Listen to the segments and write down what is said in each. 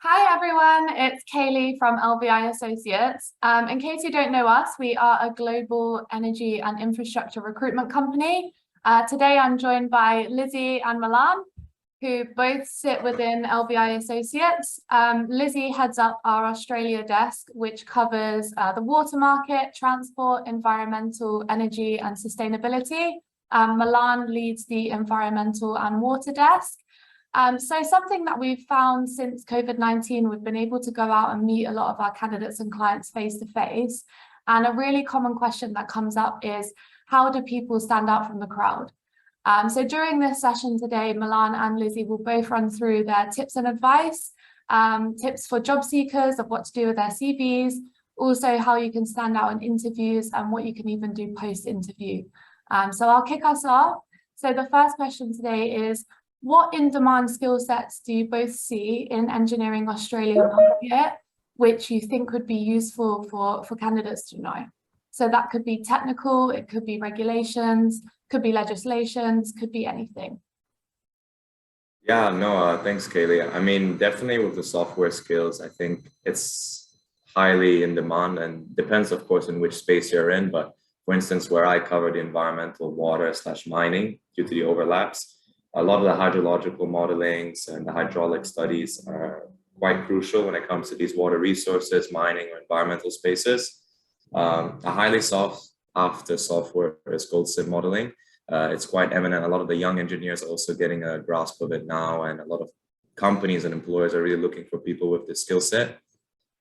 Hi everyone, it's Kaylee from LVI Associates. In case you don't know us, we are a global energy and infrastructure recruitment company. Today I'm joined by Lizzie and Milan, who both sit within LVI Associates. Lizzie heads up our Australia desk, which covers the water market, transport, environmental, energy and sustainability. Milan leads the environmental and water desk. So something that we've found since COVID-19, we've been able to go out and meet a lot of our candidates and clients face to face. And a really common question that comes up is, how do people stand out from the crowd? So during this session today, Milan and Lizzie will both run through their tips and advice, tips for job seekers of what to do with their CVs, also how you can stand out in interviews and what you can even do post-interview. So I'll kick us off. So the first question today is, what in-demand skill sets do you both see in engineering Australia market, which you think would be useful for candidates to know? So that could be technical, it could be regulations, could be legislations, could be anything. Yeah, no, thanks, Kaylee. I mean, definitely with the software skills, I think it's highly in demand and depends, of course, in which space you're in. But for instance, where I cover the environmental water/mining due to the overlaps, a lot of the hydrological modelings and the hydraulic studies are quite crucial when it comes to these water resources, mining or environmental spaces. A highly sought after software is gold sim modeling. It's quite eminent. A lot of the young engineers are also getting a grasp of it now, and a lot of companies and employers are really looking for people with this skill set.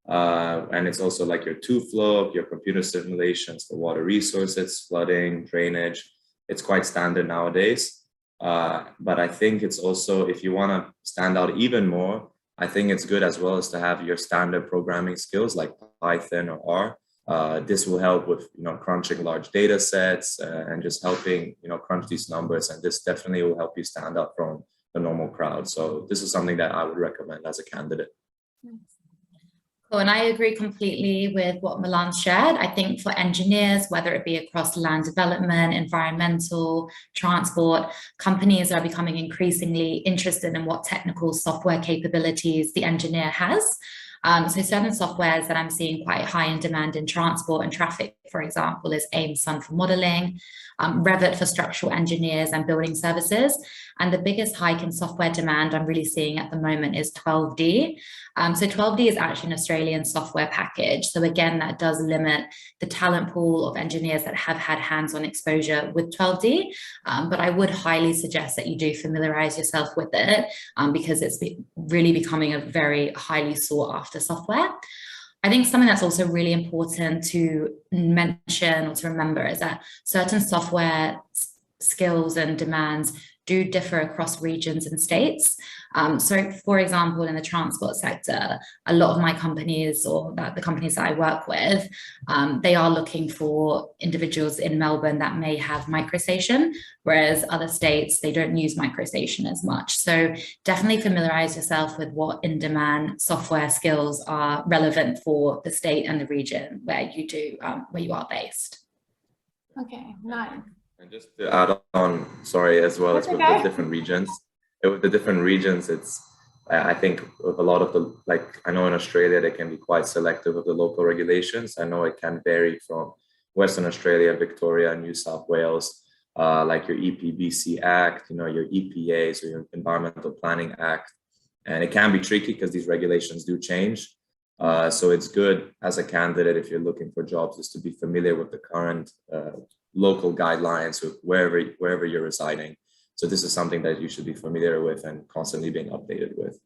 And it's also like your two-flow, your computer simulations for water resources, flooding, drainage. It's quite standard nowadays. But I think it's also, if you want to stand out even more, I think it's good as well as to have your standard programming skills like Python or R. This will help with, crunching large data sets and just helping, crunch these numbers. And this definitely will help you stand out from the normal crowd. So this is something that I would recommend as a candidate. Cool, and I agree completely with what Milan shared. I think for engineers, whether it be across land development, environmental, transport, companies are becoming increasingly interested in what technical software capabilities the engineer has. So certain softwares that I'm seeing quite high in demand in transport and traffic, for example, is AIM-Sun for modeling, Revit for structural engineers and building services. And the biggest hike in software demand I'm really seeing at the moment is 12D. So 12D is actually an Australian software package. So again, that does limit the talent pool of engineers that have had hands-on exposure with 12D. But I would highly suggest that you do familiarize yourself with it because it's really becoming a very highly sought after software. I think something that's also really important to mention or to remember is that certain software skills and demands do differ across regions and states. So for example, in the transport sector, a lot of my companies or the companies that I work with, they are looking for individuals in Melbourne that may have MicroStation, whereas other states, they don't use MicroStation as much. So definitely familiarize yourself with what in-demand software skills are relevant for the state and the region where you are based. Okay, nice. And just to add on, sorry, as well as with the different regions, I think with a lot of I know in Australia, they can be quite selective of the local regulations. I know it can vary from Western Australia, Victoria, New South Wales, like your EPBC Act, your EPA, so your Environmental Planning Act. And it can be tricky because these regulations do change. So it's good as a candidate, if you're looking for jobs, is to be familiar with the current local guidelines of wherever you're residing. So this is something that you should be familiar with and constantly being updated with.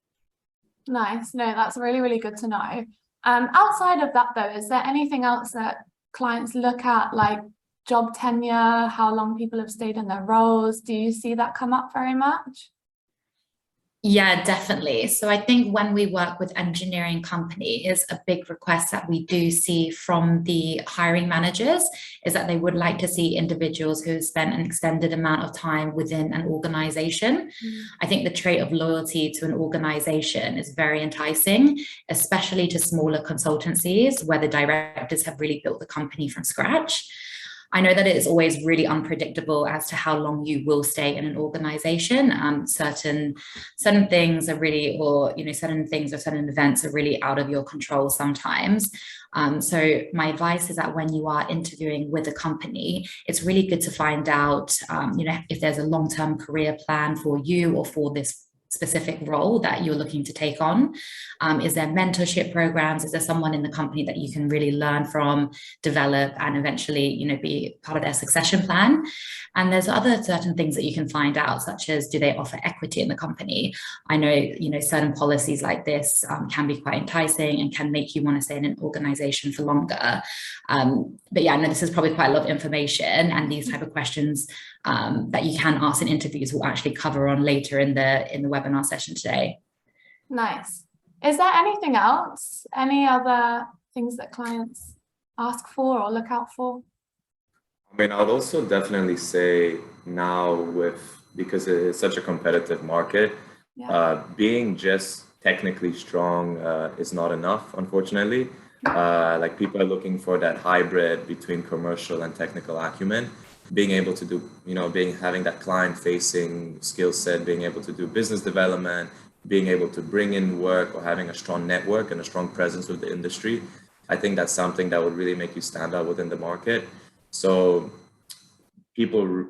Nice. No, that's really, really good to know. Outside of that, though, is there anything else that clients look at, like job tenure, how long people have stayed in their roles? Do you see that come up very much? Yeah, definitely. So I think when we work with engineering companies, a big request that we do see from the hiring managers is that they would like to see individuals who spent an extended amount of time within an organization. I think the trait of loyalty to an organization is very enticing, especially to smaller consultancies where the directors have really built the company from scratch. I know that it is always really unpredictable as to how long you will stay in an organization. Certain things are really, or certain things or certain events are really out of your control sometimes. So my advice is that when you are interviewing with a company, it's really good to find out, if there's a long-term career plan for you or for this specific role that you're looking to take on. Is there mentorship programs? Is there someone in the company that you can really learn from, develop, and eventually, be part of their succession plan? And there's other certain things that you can find out, such as, do they offer equity in the company? I know, certain policies like this can be quite enticing and can make you want to stay in an organization for longer. But yeah, I know this is probably quite a lot of information, and these type of questions that you can ask in interviews will actually cover on later in the webinar session today. Nice. Is there anything else? Any other things that clients ask for or look out for? I mean, I would also definitely say now, because it's such a competitive market, being just technically strong is not enough, unfortunately. Like, people are looking for that hybrid between commercial and technical acumen. Being able to do, having that client-facing skill set, being able to do business development, being able to bring in work, or having a strong network and a strong presence with the industry. I think that's something that would really make you stand out within the market. So people,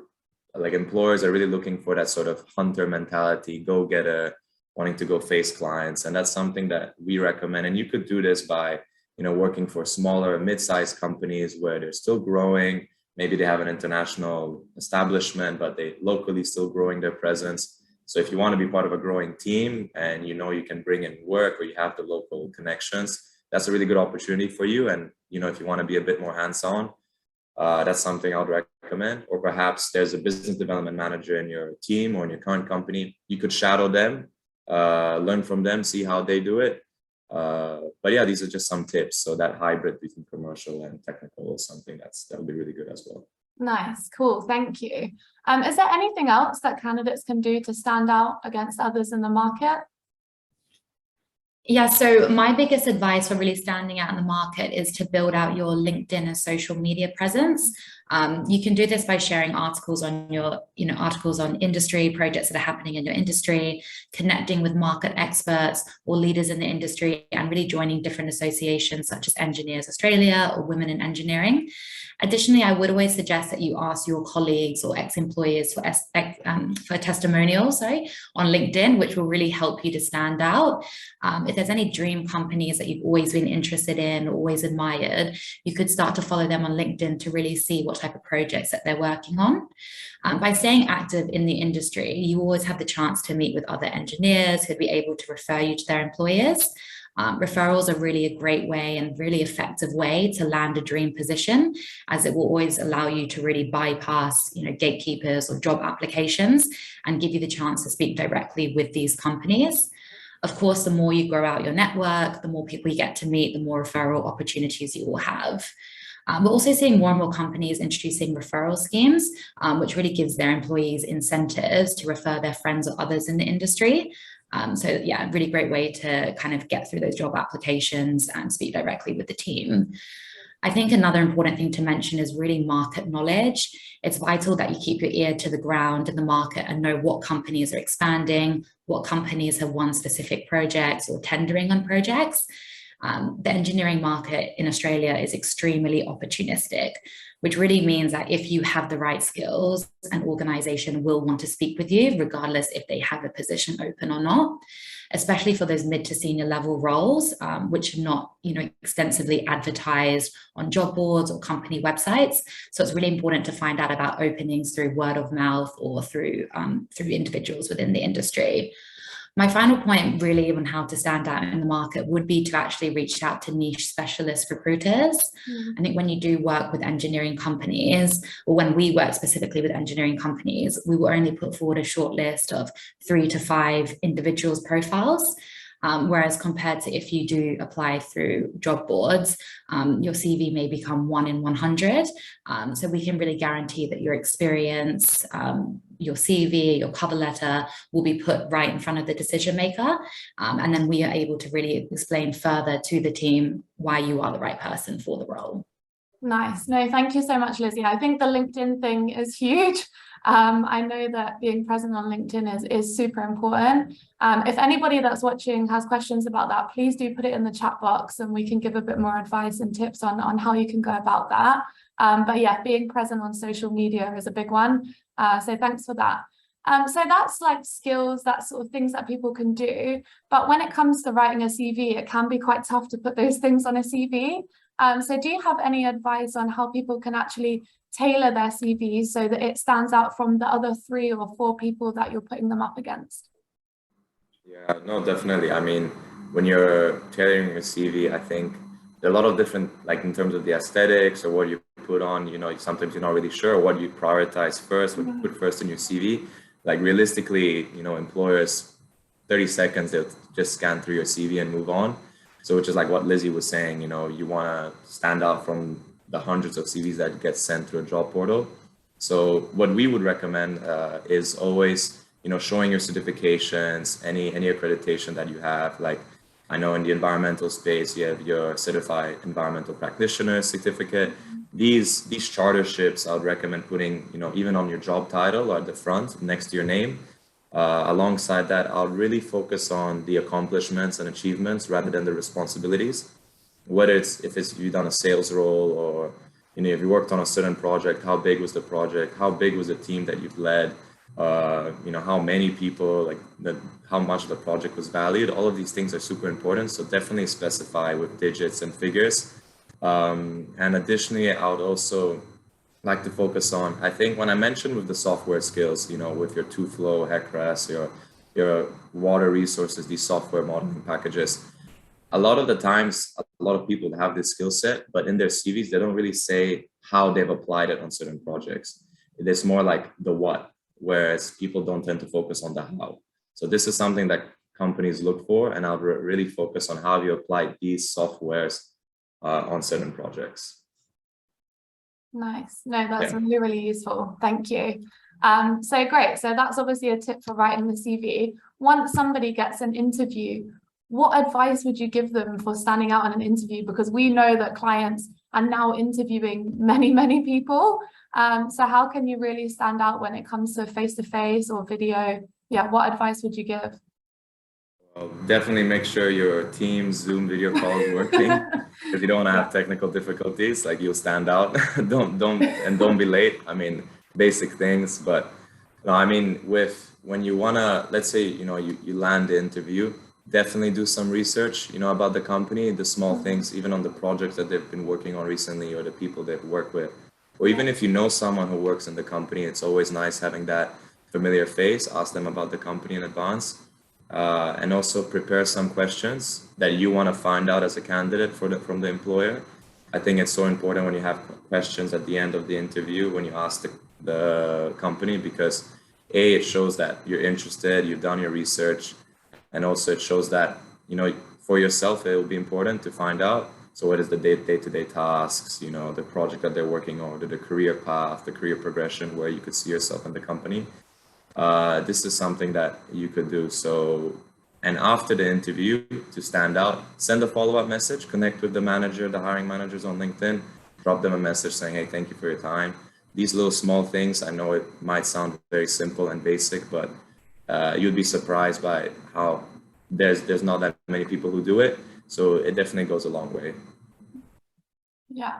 like employers, are really looking for that sort of hunter mentality, go-getter, wanting to go face clients. And that's something that we recommend. And you could do this by, working for smaller, mid-sized companies where they're still growing. Maybe they have an international establishment, but they locally still growing their presence. So if you want to be part of a growing team and you can bring in work, or you have the local connections, that's a really good opportunity for you. And if you want to be a bit more hands-on, that's something I would recommend. Or perhaps there's a business development manager in your team or in your current company. You could shadow them, learn from them, see how they do it. But yeah, these are just some tips. So that hybrid between commercial and technical is something that would be really good as well. Nice, cool, thank you. Is there anything else that candidates can do to stand out against others in the market? Yeah, so my biggest advice for really standing out in the market is to build out your LinkedIn and social media presence. You can do this by sharing articles on articles on industry projects that are happening in your industry, connecting with market experts or leaders in the industry, and really joining different associations such as Engineers Australia or Women in Engineering. Additionally, I would always suggest that you ask your colleagues or ex-employers for testimonials, on LinkedIn, which will really help you to stand out. If there's any dream companies that you've always been interested in or always admired, you could start to follow them on LinkedIn to really see what type of projects that they're working on. By staying active in the industry, you always have the chance to meet with other engineers who'd be able to refer you to their employers. Referrals are really a great way and really effective way to land a dream position, as it will always allow you to really bypass, gatekeepers or job applications and give you the chance to speak directly with these companies. Of course, the more you grow out your network, the more people you get to meet, the more referral opportunities you will have. We're also seeing more and more companies introducing referral schemes, which really gives their employees incentives to refer their friends or others in the industry. So yeah, really great way to kind of get through those job applications and speak directly with the team. I think another important thing to mention is really market knowledge. It's vital that you keep your ear to the ground in the market and know what companies are expanding, what companies have won specific projects or tendering on projects. The engineering market in Australia is extremely opportunistic, which really means that if you have the right skills, an organization will want to speak with you, regardless if they have a position open or not, especially for those mid to senior level roles, which are not, extensively advertised on job boards or company websites. So it's really important to find out about openings through word of mouth or through individuals within the industry. My final point really on how to stand out in the market would be to actually reach out to niche specialist recruiters. I think when you do work with engineering companies, or when we work specifically with engineering companies, we will only put forward a short list of 3 to 5 individuals' profiles. Whereas compared to if you do apply through job boards, your CV may become 1 in 100. So we can really guarantee that your experience, your CV, your cover letter will be put right in front of the decision maker. And then we are able to really explain further to the team why you are the right person for the role. Nice. No, thank you so much, Lizzie. I think the LinkedIn thing is huge. I know that being present on LinkedIn is super important. If anybody that's watching has questions about that, please do put it in the chat box and we can give a bit more advice and tips on how you can go about that. But yeah, being present on social media is a big one. So thanks for that. So that's like skills, that sort of things that people can do. But when it comes to writing a CV, it can be quite tough to put those things on a CV. So do you have any advice on how people can actually tailor their CV so that it stands out from the other 3 or 4 people that you're putting them up against? Yeah, no, definitely. I mean, when you're tailoring your CV, I think there are a lot of different, like in terms of the aesthetics or what you put on, you know, sometimes you're not really sure what you prioritize first, what you put first in your CV. Like realistically, you know, employers, 30 seconds, they'll just scan through your CV and move on. So which is like what Lizzie was saying, you know, you want to stand out from the hundreds of CVs that get sent through a job portal. So what we would recommend is always, you know, showing your certifications, any accreditation that you have. Like I know in the environmental space, you have your certified environmental practitioner certificate. These charterships, I would recommend putting, you know, even on your job title or at the front next to your name. Alongside that, I'll really focus on the accomplishments and achievements rather than the responsibilities. Whether if you've done a sales role or, you know, if you worked on a certain project, how big was the project? How big was the team that you've led? You know, how many people, like how much the project was valued? All of these things are super important. So definitely specify with digits and figures. And additionally, I would also like to focus on, I think when I mentioned with the software skills, you know, with your TwoFlow, HECRAS, your water resources, these software modeling packages, a lot of the times, a lot of people have this skill set, but in their CVs, they don't really say how they've applied it on certain projects. It is more like the what, whereas people don't tend to focus on the how. So this is something that companies look for, and I'll really focus on how you apply these softwares on certain projects. Nice. No, that's really, really useful. Thank you. So great. So that's obviously a tip for writing the CV. Once somebody gets an interview, what advice would you give them for standing out in an interview? Because we know that clients are now interviewing many, many people. So how can you really stand out when it comes to face-to-face or video? Yeah, what advice would you give? Well, definitely make sure your Teams, Zoom video call is working. If you don't want to have technical difficulties, like you'll stand out. don't be late. I mean, basic things, but no, I mean, when you wanna, let's say, you know, you land the interview, definitely do some research, you know, about the company, the small things, even on the projects that they've been working on recently or the people they've worked with. Or even if you know someone who works in the company, it's always nice having that familiar face. Ask them about the company in advance. And also prepare some questions that you want to find out as a candidate from the employer. I think it's so important when you have questions at the end of the interview, when you ask the company, because A, it shows that you're interested, you've done your research, and also it shows that, you know, for yourself, it will be important to find out. So what is the day-to-day tasks, you know, the project that they're working on, the career path, the career progression, where you could see yourself in the company. This is something that you could do. So, and after the interview, to stand out, send a follow-up message, connect with the manager, the hiring managers on LinkedIn, drop them a message saying, hey, thank you for your time. These little small things, I know it might sound very simple and basic, but you'd be surprised by how there's not that many people who do it. So it definitely goes a long way. Yeah.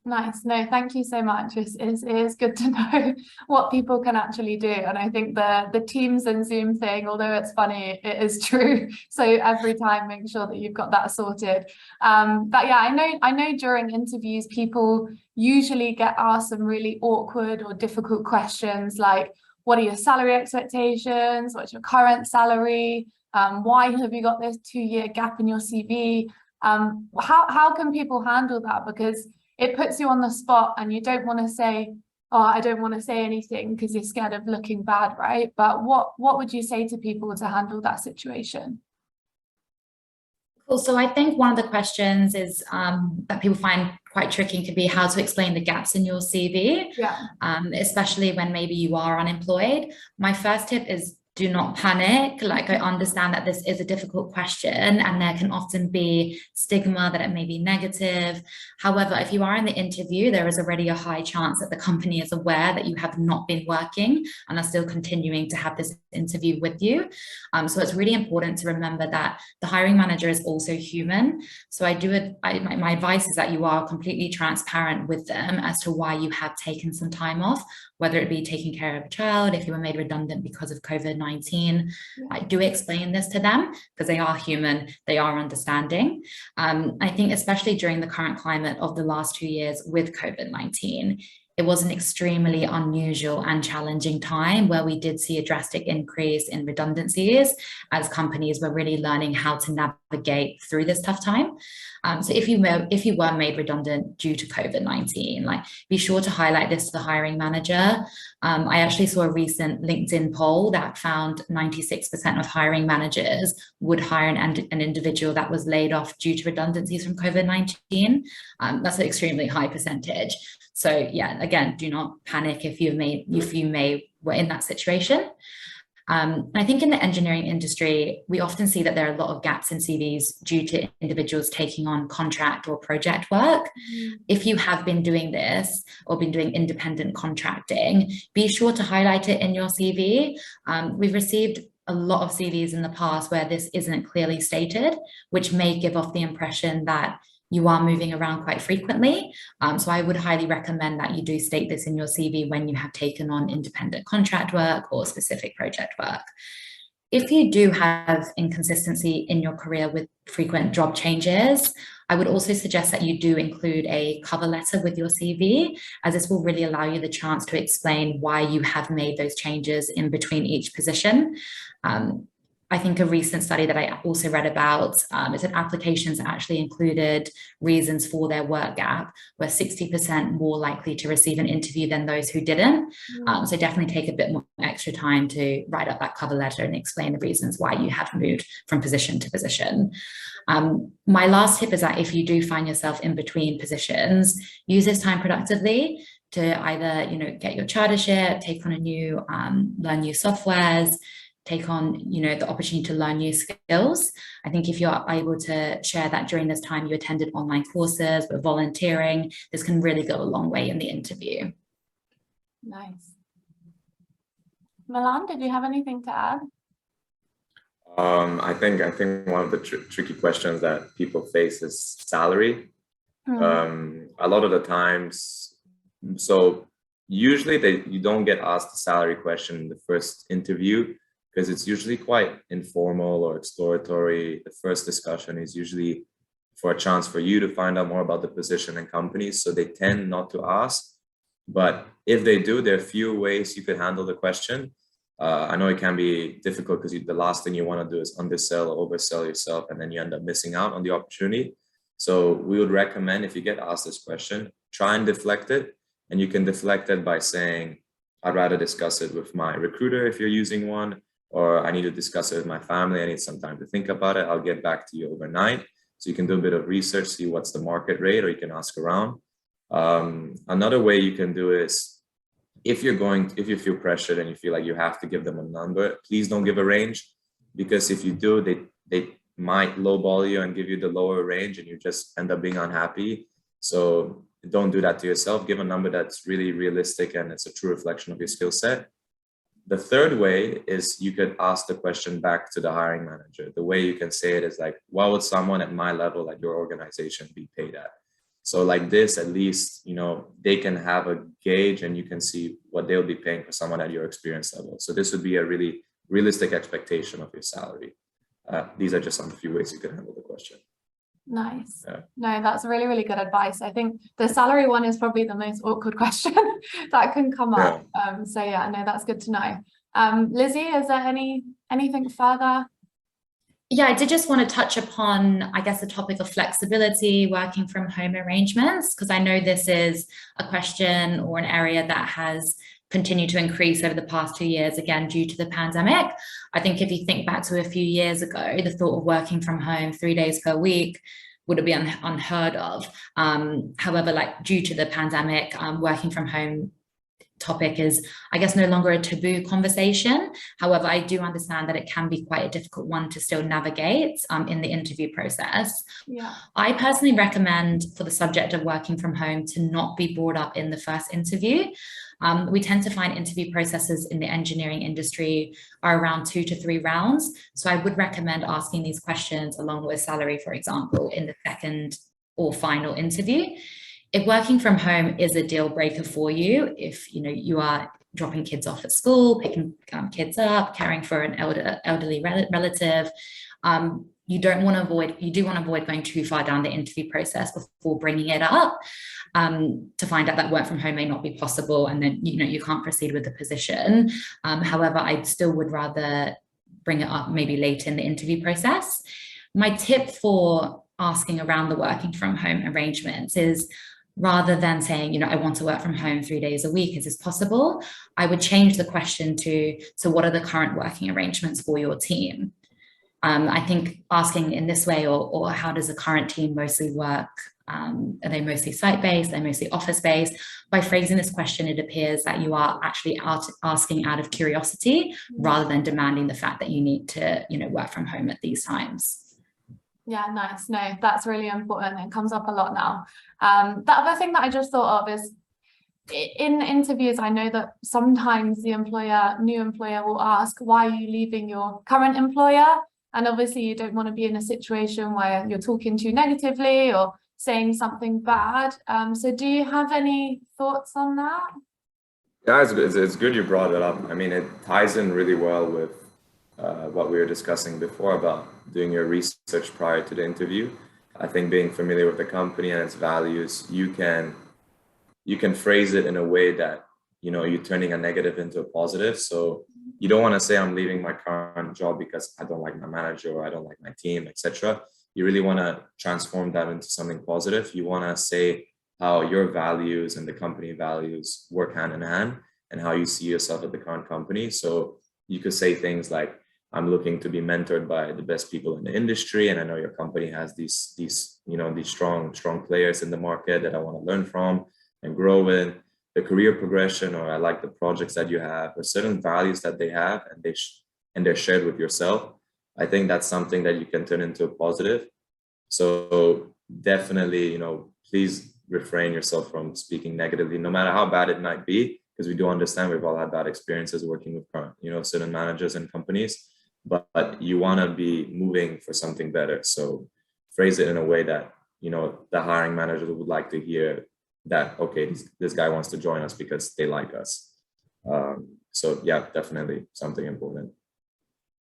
Nice. No, thank you so much. It is good to know what people can actually do. And I think the Teams and Zoom thing, although it's funny, it is true. So every time, make sure that you've got that sorted. But yeah, I know during interviews, people usually get asked some really awkward or difficult questions like, what are your salary expectations? What's your current salary? Why have you got this 2-year gap in your CV? How can people handle that? Because it puts you on the spot and you don't want to say, oh, I don't want to say anything because you're scared of looking bad, right? But what would you say to people to handle that situation? Cool. So I think one of the questions is that people find quite tricky could be how to explain the gaps in your CV, especially when maybe you are unemployed. My first tip is do not panic. Like, I understand that this is a difficult question and there can often be stigma that it may be negative. However, if you are in the interview, there is already a high chance that the company is aware that you have not been working and are still continuing to have this interview with you. So it's really important to remember that the hiring manager is also human. So my advice is that you are completely transparent with them as to why you have taken some time off, whether it be taking care of a child, if you were made redundant because of COVID-19. I do explain this to them because they are human, they are understanding. I think especially during the current climate of the last 2 years with COVID-19, it was an extremely unusual and challenging time where we did see a drastic increase in redundancies as companies were really learning how to navigate through this tough time. So if you were made redundant due to COVID-19, like, be sure to highlight this to the hiring manager. I actually saw a recent LinkedIn poll that found 96% of hiring managers would hire an individual that was laid off due to redundancies from COVID-19. That's an extremely high percentage. So yeah, again, do not panic if you were in that situation. I think in the engineering industry, we often see that there are a lot of gaps in CVs due to individuals taking on contract or project work. If you have been doing this or been doing independent contracting, be sure to highlight it in your CV. We've received a lot of CVs in the past where this isn't clearly stated, which may give off the impression that you are moving around quite frequently. So I would highly recommend that you do state this in your CV when you have taken on independent contract work or specific project work. If you do have inconsistency in your career with frequent job changes, I would also suggest that you do include a cover letter with your CV, as this will really allow you the chance to explain why you have made those changes in between each position. I think a recent study that I also read about is that applications that actually included reasons for their work gap were 60% more likely to receive an interview than those who didn't. So definitely take a bit more extra time to write up that cover letter and explain the reasons why you have moved from position to position. My last tip is that if you do find yourself in between positions, use this time productively to either, get your chartership, take on learn new softwares, take on, the opportunity to learn new skills. I think if you're able to share that during this time you attended online courses, but volunteering, this can really go a long way in the interview. Nice. Milan, did you have anything to add? I think one of the tricky questions that people face is salary. A lot of the times, so usually you don't get asked the salary question in the first interview, because it's usually quite informal or exploratory. The first discussion is usually for a chance for you to find out more about the position and companies. So they tend not to ask, but if they do, there are a few ways you could handle the question. I know it can be difficult because the last thing you want to do is undersell or oversell yourself, and then you end up missing out on the opportunity. So we would recommend, if you get asked this question, try and deflect it. And you can deflect it by saying, I'd rather discuss it with my recruiter if you're using one, or I need to discuss it with my family. I need some time to think about it. I'll get back to you overnight. So you can do a bit of research, see what's the market rate, or you can ask around. Another way you can do is, if you feel pressured and you feel like you have to give them a number, please don't give a range, because if you do, they might lowball you and give you the lower range and you just end up being unhappy. So don't do that to yourself. Give a number that's really realistic and it's a true reflection of your skill set. The third way is you could ask the question back to the hiring manager. The way you can say it is like, what would someone at my level at your organization be paid at? So like this, at least, they can have a gauge and you can see what they'll be paying for someone at your experience level. So this would be a really realistic expectation of your salary. These are just some few ways you can handle the question. Nice. Yeah. No, that's really, really good advice. I think the salary one is probably the most awkward question that can come up. So yeah, no, that's good to know. Lizzie, is there anything further? Yeah, I did just want to touch upon, I guess, the topic of flexibility, working from home arrangements, because I know this is a question or an area that has continued to increase over the past 2 years, again, due to the pandemic. I think if you think back to a few years ago, the thought of working from home 3 days per week would have been unheard of. However, due to the pandemic, working from home topic is, I guess, no longer a taboo conversation. However, I do understand that it can be quite a difficult one to still navigate in the interview process. Yeah. I personally recommend for the subject of working from home to not be brought up in the first interview. We tend to find interview processes in the engineering industry are around 2 to 3 rounds. So I would recommend asking these questions along with salary, for example, in the second or final interview. If working from home is a deal breaker for you, if you are dropping kids off at school, picking kids up, caring for an elderly relative, you do want to avoid going too far down the interview process before bringing it up to find out that work from home may not be possible, and then you can't proceed with the position. However, I still would rather bring it up maybe later in the interview process. My tip for asking around the working from home arrangements is, rather than saying, I want to work from home 3 days a week, is this possible? I would change the question to, so what are the current working arrangements for your team? I think asking in this way, or how does the current team mostly work? Are they mostly site-based? Are they mostly office-based? By phrasing this question, it appears that you are actually asking out of curiosity rather than demanding the fact that you need to, work from home at these times. Yeah, nice. No, that's really important. It comes up a lot now. The other thing that I just thought of is, in interviews, I know that sometimes the new employer will ask, why are you leaving your current employer? And obviously you don't want to be in a situation where you're talking too negatively or saying something bad. So do you have any thoughts on that? Yeah, it's good you brought it up. I mean, it ties in really well with what we were discussing before about doing your research prior to the interview. I think being familiar with the company and its values, you can phrase it in a way that, you're turning a negative into a positive. So you don't want to say, I'm leaving my current job because I don't like my manager or I don't like my team, etc. You really want to transform that into something positive. You want to say how your values and the company values work hand in hand and how you see yourself at the current company. So you could say things like, I'm looking to be mentored by the best people in the industry, and I know your company has these strong players in the market that I want to learn from and grow with. The career progression, or I like the projects that you have, or certain values that they have and they're shared with yourself. I think that's something that you can turn into a positive. So definitely, please refrain yourself from speaking negatively, no matter how bad it might be, because we do understand we've all had bad experiences working with certain managers and companies, but you want to be moving for something better. So phrase it in a way that, the hiring managers would like to hear that, okay, this guy wants to join us because they like us. So yeah, definitely something important.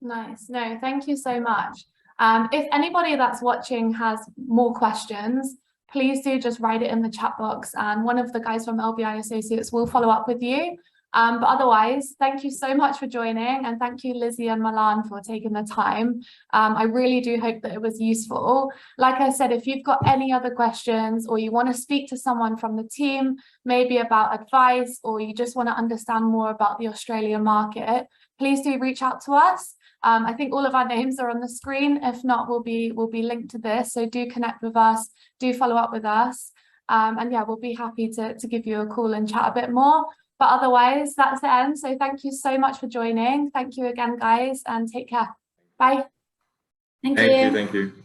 Nice. No, thank you so much. If anybody that's watching has more questions, please do just write it in the chat box, and one of the guys from LVI Associates will follow up with you. But otherwise, thank you so much for joining, and thank you, Lizzie and Milan, for taking the time. I really do hope that it was useful. Like I said, if you've got any other questions, or you want to speak to someone from the team, maybe about advice, or you just want to understand more about the Australian market, please do reach out to us. I think all of our names are on the screen. If not, we'll be linked to this. So do connect with us, do follow up with us. And yeah, we'll be happy to give you a call and chat a bit more. But otherwise, that's the end. So thank you so much for joining. Thank you again, guys, and take care. Bye. Thank you. Thank you.